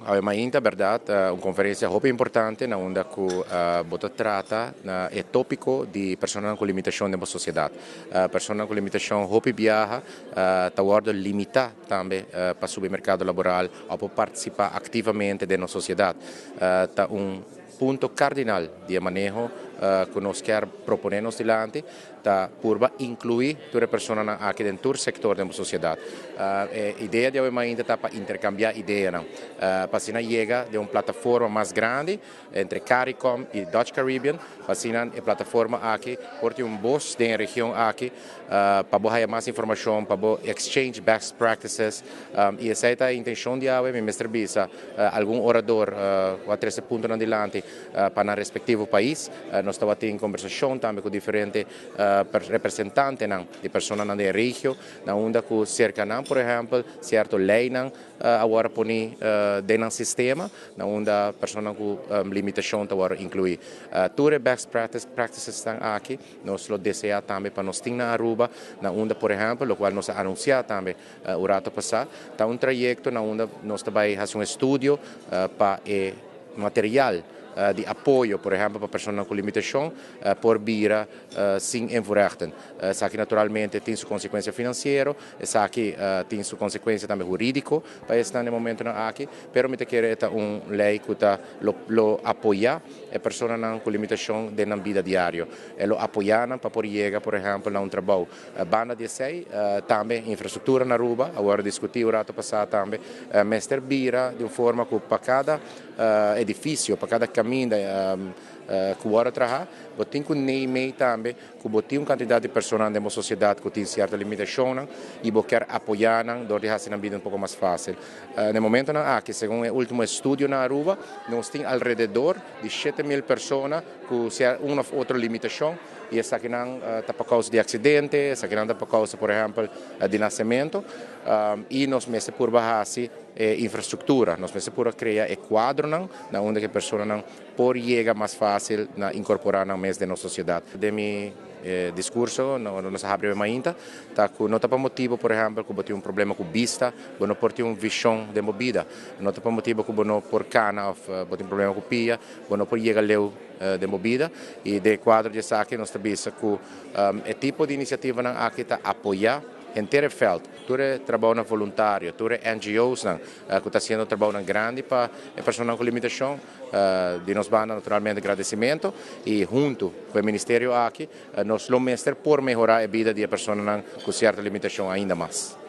Abbiamo ainda, verdade, uma conferência muito importante na onde que trata é tópico de pessoas com limitação na sociedade. Pessoas com limitação muito viaja, tá guarda limitar também para o supermercado laboral ou para participar ativamente da nossa sociedade. Tá ponto cardinal de manejo que nós queremos proponer-nos diante, tá por incluir todas as pessoas aqui dentro do setor da sociedade. A ideia de hoje ainda está para intercambiar ideias, para assim chegar de uma plataforma mais grande entre CARICOM e Dutch Caribbean, para assim a plataforma aqui porte voz da região aqui para botar mais informação, para exchange best practices, e essa é a intenção de hoje, Mr. Bisa, algum orador a 13 pontos adiante para o respectivo país. Nós estamos tendo conversação também com diferentes representantes de pessoas da região, onde cerca, por exemplo, certo lei agora põe dentro do sistema, onde a pessoa com limitação agora inclui. Todas as best practices estão aqui, nós lo desejamos também para nós ter na Aruba, onde, por exemplo, o qual nós anunciamos também o rato passado, está um trajeto onde nós também fazemos um estudo para material de apoio, por exemplo, para pessoas com limitação, por vir sem enverrichten. Isso aqui naturalmente tem sua consequência financeira, isso aqui tem sua consequência também jurídica, para estar no momento aqui, mas me quero uma lei que lo apoia a pessoas com limitação na vida diária, e lo apoia para poder chegar, por exemplo, a um trabalho. Banda 16, também infraestrutura na Aruba, agora discutiu o rato passado também, mestre Bira de uma forma que para cada edifício, para cada caminho que agora trabalha, tem que nem também que tem uma quantidade de pessoas na sociedade que tem certa limitação e que quer apoiar, onde a vida um pouco mais fácil. No momento que segundo o último estudo na Aruba, nós temos ao redor de 7.000 pessoas com uma ou outra limitação. E essa aqui não está por causa de acidente, essa aqui não está por causa, por exemplo, de nascimento. E nós mesmos por baixar infraestrutura, nós mesmos por criar quadro onde a pessoa pode chegar mais fácil a incorporar na mês da nossa sociedade. De meu discurso, nós abrimos ainda, não tem motivo, por exemplo, que tem um problema com vista, não pode ter uma visão de movida, não tem motivo que não por cana, ou tem problema com pia, não pode chegar leu de movida, e de quadro de saque nós sabemos que é tipo de iniciativa que está apoiar inteiro feld, todo trabalho voluntário, todo NGOs que está sendo trabalho grande para as pessoas com limitação, de nós banda naturalmente agradecimento e junto com o Ministério aqui, nós lo mestre por melhorar a vida de pessoas com certa limitação ainda mais.